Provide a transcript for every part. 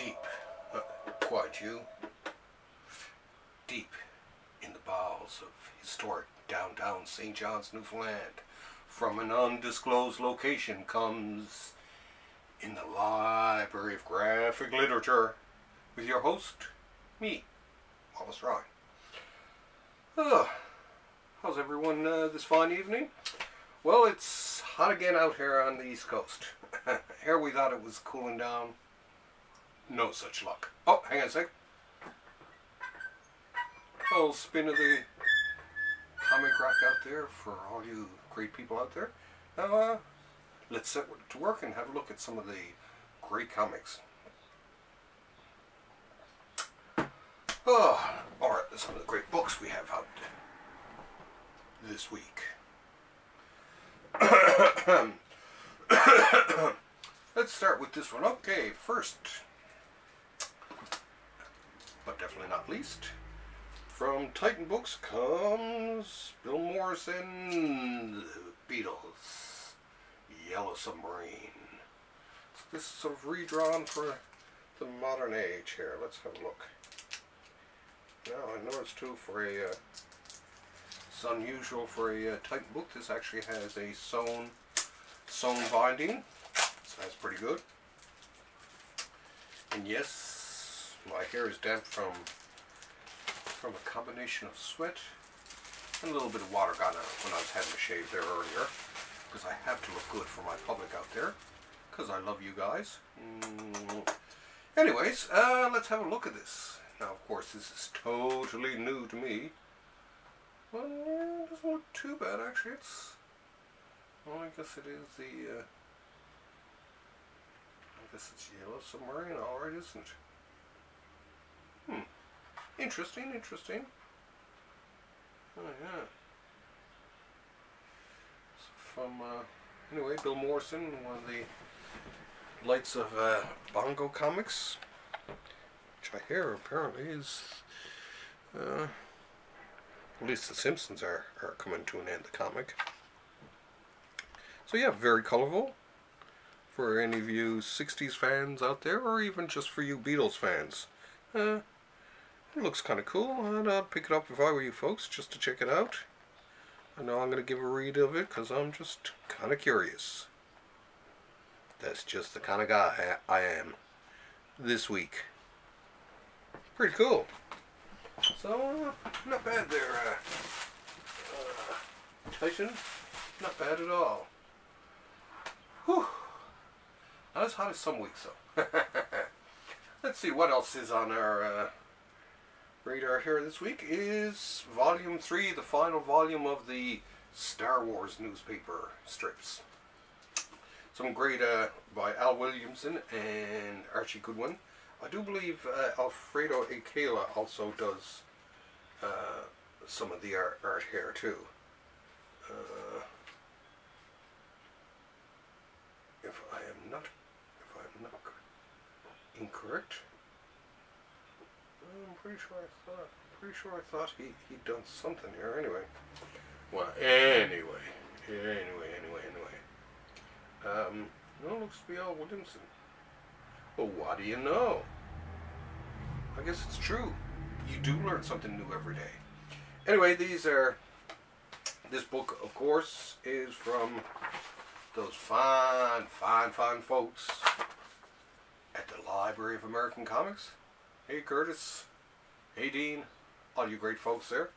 Deep, quite you, deep in the bowels of historic downtown St. John's, Newfoundland, from an undisclosed location comes In the Library of Graphic Literature with your host, me, Wallace Ryan. How's everyone this fine evening? Well, it's hot again out here on the East Coast. Here we thought it was cooling down. No such luck. Oh, hang on a sec. Little spin of the comic rack out there for all you great people out there. Now, let's set to work and have a look at some of the great comics. Oh, alright, some of the great books we have out this week. Let's start with this one. Okay, first, but definitely not least, from Titan Books comes Bill Morrison, The Beatles-Yellow Submarine. So this is sort of redrawn for the modern age here. Let's have a look. Now I noticed too, for a it's unusual for a Titan book. This actually has a sewn binding, so that's pretty good. And yes, my hair is damp from a combination of sweat and a little bit of water got on it when I was having a shave there earlier, because I have to look good for my public out there, because I love you guys. Anyways, let's have a look at this. Now, of course, this is totally new to me. Well, it doesn't look too bad, actually. Well, I guess it is the, I guess it's Yellow Submarine, alright, isn't it? Interesting, interesting. Oh, yeah. So from, anyway, Bill Morrison, one of the lights of Bongo Comics, which I hear apparently is, at least the Simpsons are coming to an end, the comic. So yeah, very colorful for any of you 60s fans out there, or even just for you Beatles fans. It looks kind of cool, and I'd pick it up if I were you folks, just to check it out. I know I'm going to give a read of it, because I'm just kind of curious. That's just the kind of guy I am this week. Pretty cool. So, not bad there, Titan. Not bad at all. Whew. Not as hot as some weeks, though. Let's see what else is on our radar here this week. Is Volume 3, the final volume of the Star Wars newspaper strips. Some great by Al Williamson and Archie Goodwin. I do believe Alfredo Akela also does some of the art here too. If I am not incorrect, I'm pretty sure I thought he'd done something here. Anyway, well, anyway. No, looks to be Al Williamson. Well, what do you know? I guess it's true. You do learn something new every day. Anyway, this book, of course, is from those fine folks at the Library of American Comics. Hey, Curtis. Hey, Dean. All you great folks there.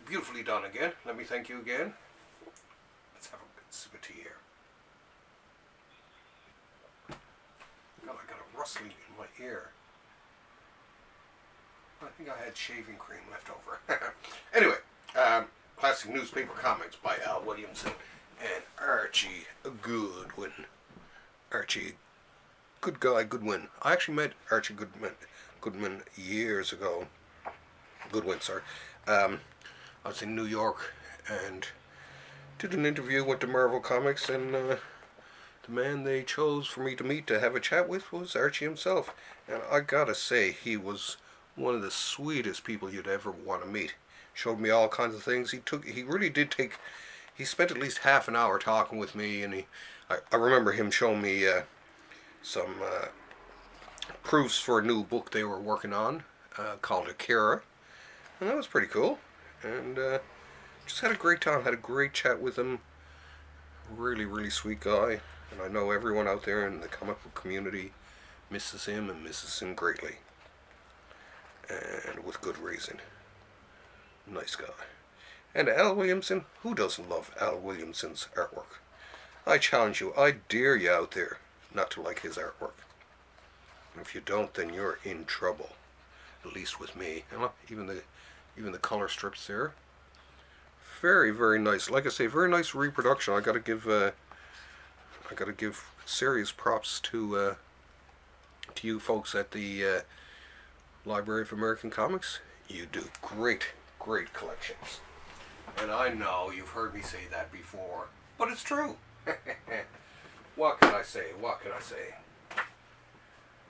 Beautifully done again. Let me thank you again. Let's have a good sip of tea here. God, I got a rustling in my ear. I think I had shaving cream left over. Anyway, classic newspaper comics by Al Williamson and Archie Goodwin. Archie, good guy, Goodwin. I actually met Archie Goodwin years ago. Goodwin, sorry. I was in New York and did an interview with the Marvel Comics, and the man they chose for me to meet to have a chat with was Archie himself. And I gotta say, he was one of the sweetest people you'd ever want to meet. Showed me all kinds of things. He really did take he spent at least half an hour talking with me, and I remember him showing me some proofs for a new book they were working on called Akira, and that was pretty cool. And just had a great time, had a great chat with him. Really, really sweet guy, and I know everyone out there in the comic book community misses him and misses him greatly, and with good reason. Nice guy. And Al Williamson, who doesn't love Al Williamson's artwork? I challenge you, I dare you out there not to like his artwork. And if you don't, then you're in trouble. At least with me. Even the color strips there. Very, very nice. Like I say, very nice reproduction. I gotta give serious props to you folks at the Library of American Comics. You do great, great collections. And I know you've heard me say that before, but it's true. What can I say? What can I say?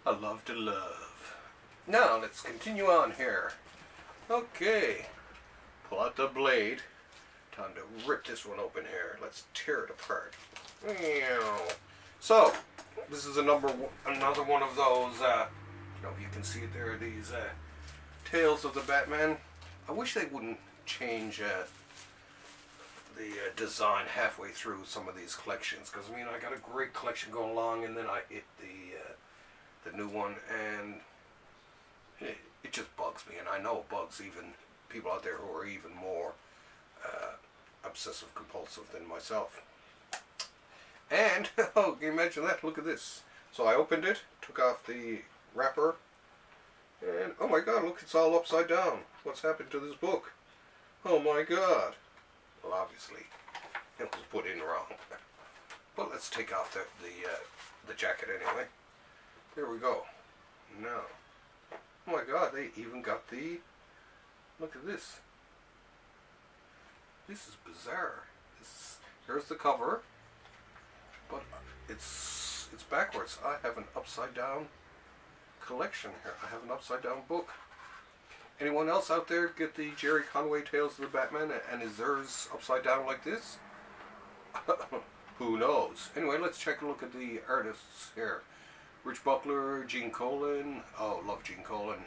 I love to love. Now, let's continue on here. Okay. Pull out the blade. Time to rip this one open here. Let's tear it apart. So, this is another one of those, I don't know if you can see it there, these Tales of the Batman. I wish they wouldn't change the design halfway through some of these collections, because I mean, I got a great collection going along, and then I hit the new one, and it just bugs me, and I know it bugs even people out there who are even more obsessive compulsive than myself. And oh, can you imagine that? Look at this. So I opened it, took off the wrapper, and oh my god, look, it's all upside down. What's happened to this book? Oh my god. Well, obviously it was put in wrong. But let's take off the jacket anyway. There we go. Now, oh my god, they even got the, look at this. This is bizarre. Here's the cover, but it's backwards. I have an upside down collection here. I have an upside down book. Anyone else out there get the Gerry Conway Tales of the Batman, and is theirs upside down like this? Who knows? Anyway, let's take a look at the artists here. Rich Buckler, Gene Colan. Oh, love Gene Colan.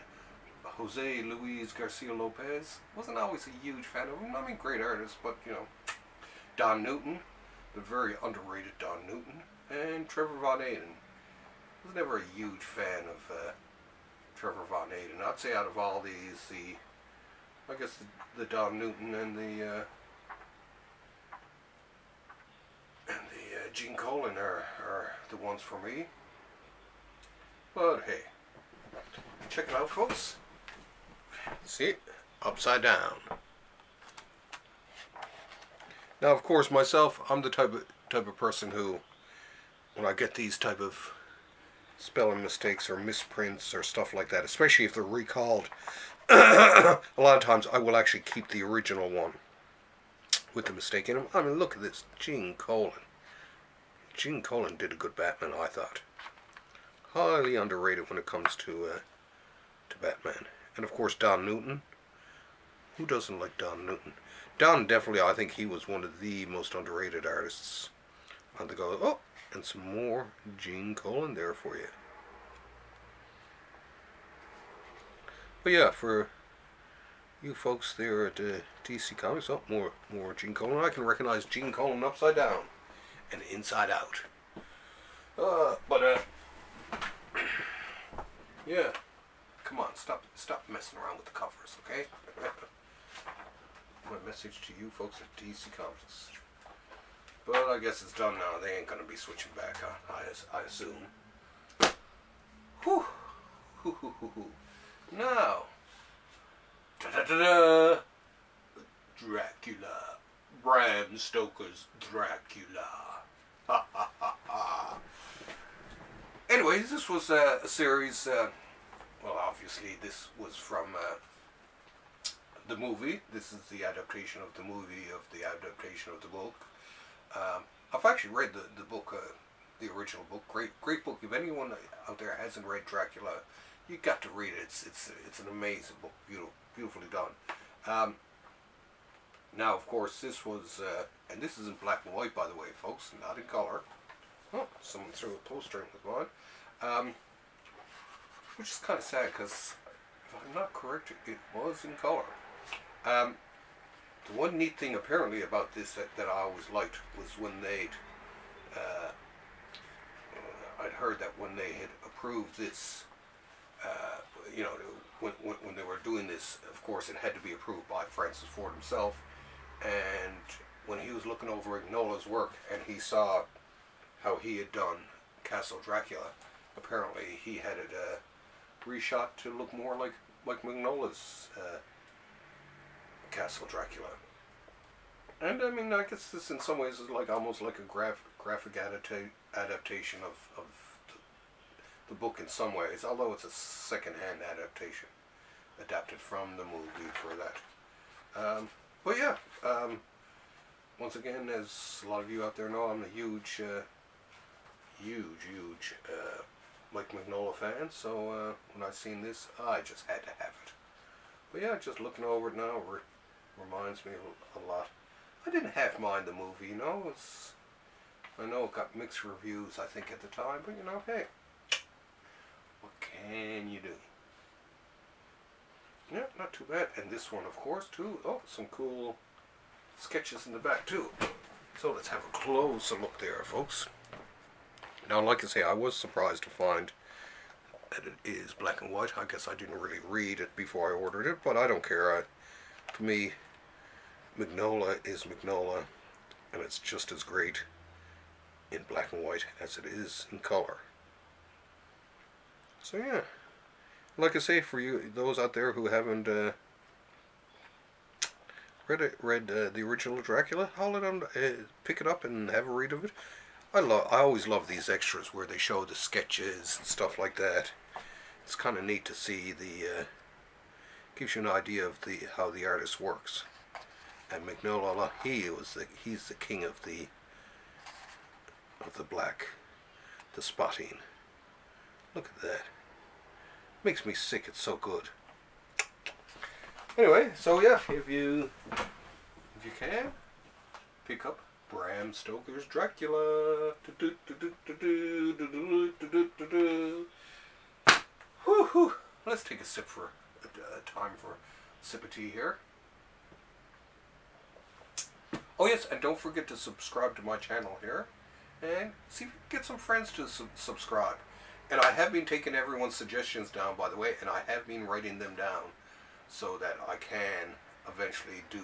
Jose Luis Garcia Lopez. Wasn't always a huge fan of him. I mean, great artist, but you know. Don Newton, the very underrated Don Newton, and Trevor Von Aden. Was never a huge fan of Trevor Von Aden. I'd say out of all these, I guess the Don Newton and the Gene Colan are the ones for me. But hey, check it out, folks. See, upside down. Now, of course, myself, I'm the type of person who, when I get these type of spelling mistakes or misprints or stuff like that, especially if they're recalled, a lot of times I will actually keep the original one with the mistake in them. I mean, look at this, Gene Colan. Gene Colan did a good Batman, I thought. Highly underrated when it comes to Batman. And of course, Don Newton. Who doesn't like Don Newton? Don, definitely, I think he was one of the most underrated artists on the go. Oh, and some more Gene Colan there for you. But yeah, for you folks there at DC Comics, oh, more Gene Colan. I can recognize Gene Colan upside down and inside out. Yeah, come on, stop messing around with the covers, okay? My message to you folks at DC Comics. But I guess it's done now. They ain't gonna be switching back, I assume. Whew. Now, da-da-da-da, Dracula. Bram Stokers Dracula. Ha ha ha ha. Anyways, this was a series, well, obviously this was from the movie. This is the adaptation of the movie of the adaptation of the book. I've actually read the book, the original book. Great book. If anyone out there hasn't read Dracula, you got to read it. It's an amazing book. Beautifully done. Now, of course, this was, and this is in black and white, by the way, folks, not in color. Oh, someone threw a poster in with mine. Which is kind of sad, because if I'm not correct, it was in color. The one neat thing, apparently, about this that I always liked was when they'd, I'd heard that when they had approved this, you know, when they were doing this, of course, it had to be approved by Francis Ford himself. And when he was looking over Mignola's work and he saw how he had done Castle Dracula, apparently he had it reshot to look more like Mignola's Castle Dracula. And I mean, I guess this in some ways is like almost like a graphic adaptation of the book in some ways, although it's a second-hand adaptation, adapted from the movie for that. But yeah, once again, as a lot of you out there know, I'm a huge Mike Mignola fan, so when I seen this, I just had to have it. But yeah, just looking over it now reminds me a lot. I didn't half mind the movie, you know. I know it got mixed reviews, I think, at the time, but you know, hey, what can you do? Yeah, not too bad. And this one, of course, too. Oh, some cool sketches in the back, too. So let's have a closer look there, folks. Now, like I say, I was surprised to find that it is black and white. I guess I didn't really read it before I ordered it, but I don't care. To me, Mignola is Mignola, and it's just as great in black and white as it is in color. So yeah, like I say, for you, those out there who haven't read the original Dracula, pick it up and have a read of it. I always love these extras where they show the sketches and stuff like that. It's kind of neat to see gives you an idea of how the artist works. And Mignola, he's the king of the black, the spotting. Look at that. Makes me sick. It's so good. Anyway, so yeah, if you can, pick up Bram Stokers Dracula. Whoo-hoo. Let's take a sip for time for a sip of tea here. Oh yes, and don't forget to subscribe to my channel here, and see if you can get some friends to subscribe. And I have been taking everyone's suggestions down, by the way, and I have been writing them down so that I can eventually do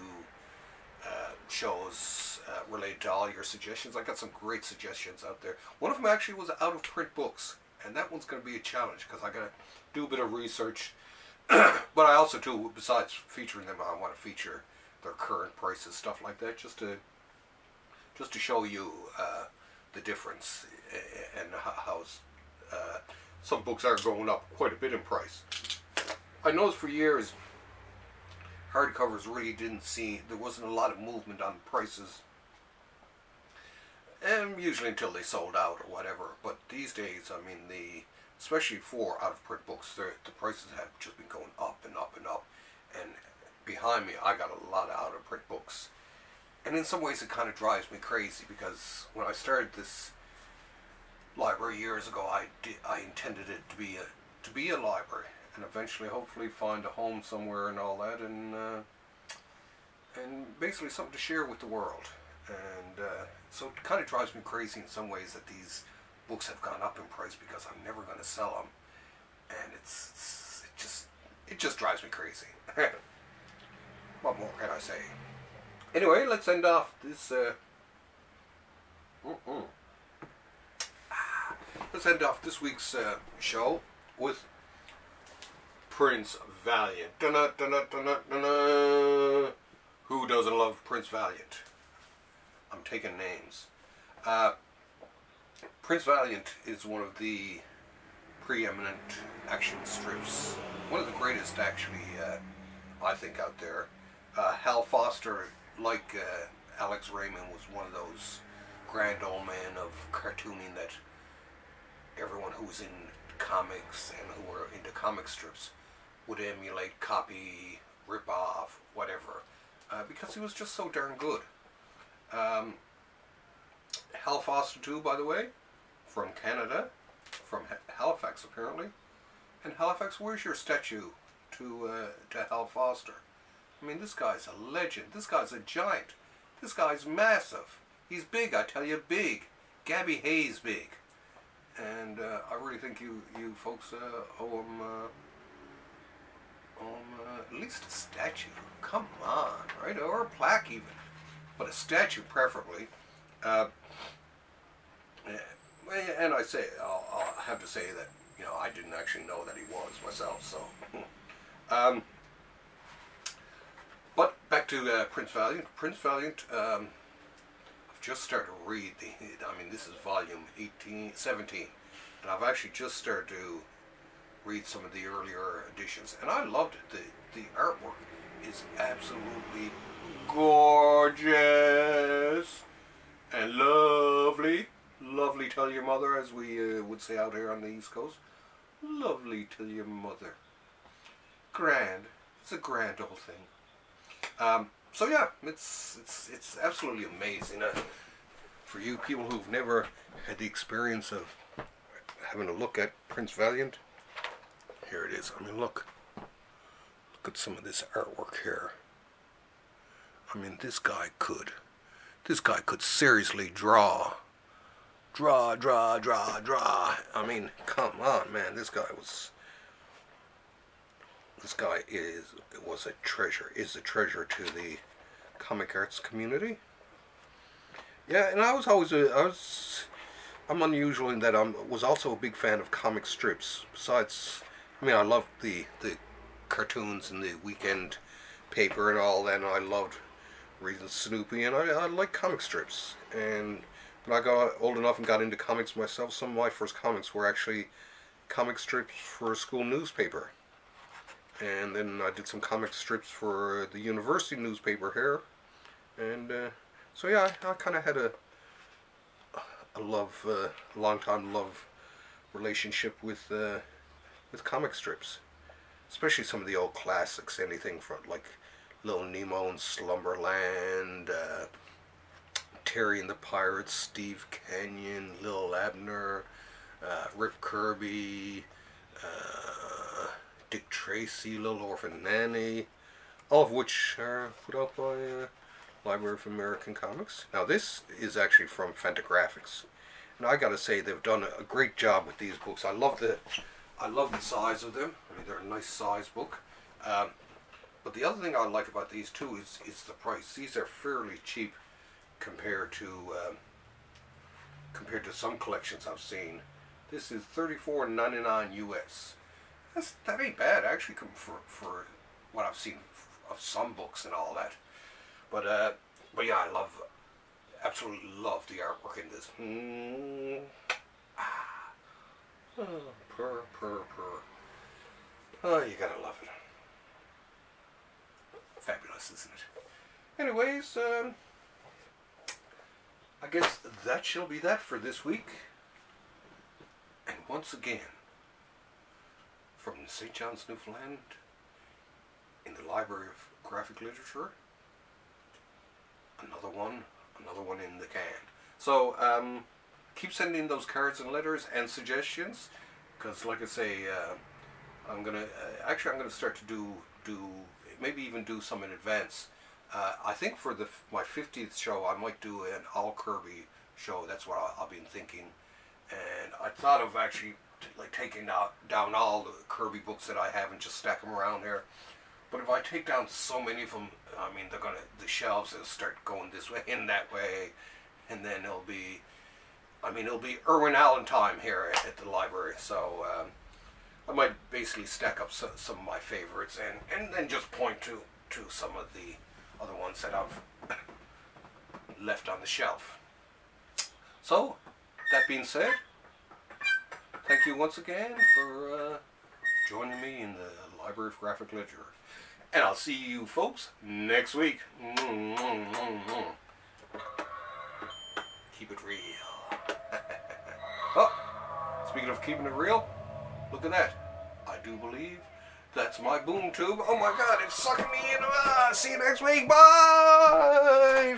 shows related to all your suggestions. I got some great suggestions out there. One of them actually was out of print books, and that one's going to be a challenge because I got to do a bit of research. But I also do, besides featuring them, I want to feature their current prices, stuff like that, just to show you the difference and how some books are going up quite a bit in price. I noticed for years hardcovers really there wasn't a lot of movement on prices, and usually until they sold out or whatever. But these days, I mean, especially for out-of-print books, the prices have just been going up and up and up. And behind me, I got a lot of out-of-print books, and in some ways it kind of drives me crazy, because when I started this library years ago, I intended it to be a library, and eventually, hopefully, find a home somewhere and all that, and basically something to share with the world. And so it kind of drives me crazy in some ways that these books have gone up in price, because I'm never going to sell them, and it just drives me crazy. What more can I say? Anyway, let's end off this. Let's end off this week's show with Prince Valiant. Who doesn't love Prince Valiant? I'm taking names. Prince Valiant is one of the preeminent action strips. One of the greatest, actually, I think, out there. Hal Foster, like Alex Raymond, was one of those grand old men of cartooning that everyone who was in comics and who were into comic strips would emulate, copy, rip off, whatever. because he was just so darn good. Hal Foster too, by the way, from Canada, from Halifax apparently. And Halifax, where's your statue to Hal Foster? I mean, this guy's a legend. This guy's a giant. This guy's massive. He's big, I tell you, big. Gabby Hayes big. And I really think you folks owe him at least a statue. Come on, right? Or a plaque even. But a statue preferably. And I say, I'll have to say that, you know, I didn't actually know that he was myself, so. But back to Prince Valiant. Prince Valiant, I've just started to read I mean, this is volume 17, and I've actually just started to read some of the earlier editions, and I loved it. The artwork is absolutely gorgeous and lovely. Lovely, tell your mother, as we would say out here on the East Coast. Lovely, tell your mother. Grand. It's a grand old thing. So yeah, it's absolutely amazing. For you people who've never had the experience of having a look at Prince Valiant, here it is. I mean, look at some of this artwork here. I mean, this guy could seriously draw. I mean, come on, man. This guy was a treasure. Is a treasure to the comic arts community. Yeah, and I'm unusual in that I was also a big fan of comic strips. Besides, I mean, I loved the cartoons and the weekend paper and all that, and I loved reading Snoopy, and I like comic strips. And when I got old enough and got into comics myself, some of my first comics were actually comic strips for a school newspaper. And then I did some comic strips for the university newspaper here. And so yeah, I kind of had a long-time love relationship with comic strips. Especially some of the old classics, anything from like Little Nemo and Slumberland, Terry and the Pirates, Steve Canyon, Lil Abner, Rick Kirby, Dick Tracy, Little Orphan Nanny, all of which are put out by Library of American Comics. Now this is actually from Fantagraphics, and I gotta say they've done a great job with these books. I love the size of them. I mean, they're a nice size book. But the other thing I like about these too is the price. These are fairly cheap compared to some collections I've seen. This is $34.99 US. That ain't bad actually for what I've seen of some books and all that. But yeah, I absolutely love the artwork in this. Oh, purr. Oh, you gotta love it. Fabulous, isn't it? Anyways, I guess that shall be that for this week. And once again, from St. John's, Newfoundland, in the Library of Graphic Literature, another one in the can. So, keep sending those cards and letters and suggestions, because like I say, I'm gonna start to do maybe even do some in advance. I think for my 50th show, I might do an all Kirby show. That's what I've been thinking, and I thought of actually like taking down all the Kirby books that I have and just stack them around here. But if I take down so many of them, I mean, the shelves will start going this way and that way, and then it'll be Irwin Allen time here at the library. So I might basically stack up some of my favorites and then just point to some of the other ones that I've left on the shelf. So, that being said, thank you once again for joining me in the Library of Graphic Literature. And I'll see you folks next week. Keep it real. Oh, speaking of keeping it real, look at that. I do believe That's my boom tube. Oh my god, it's sucking me in. See you next week. Bye!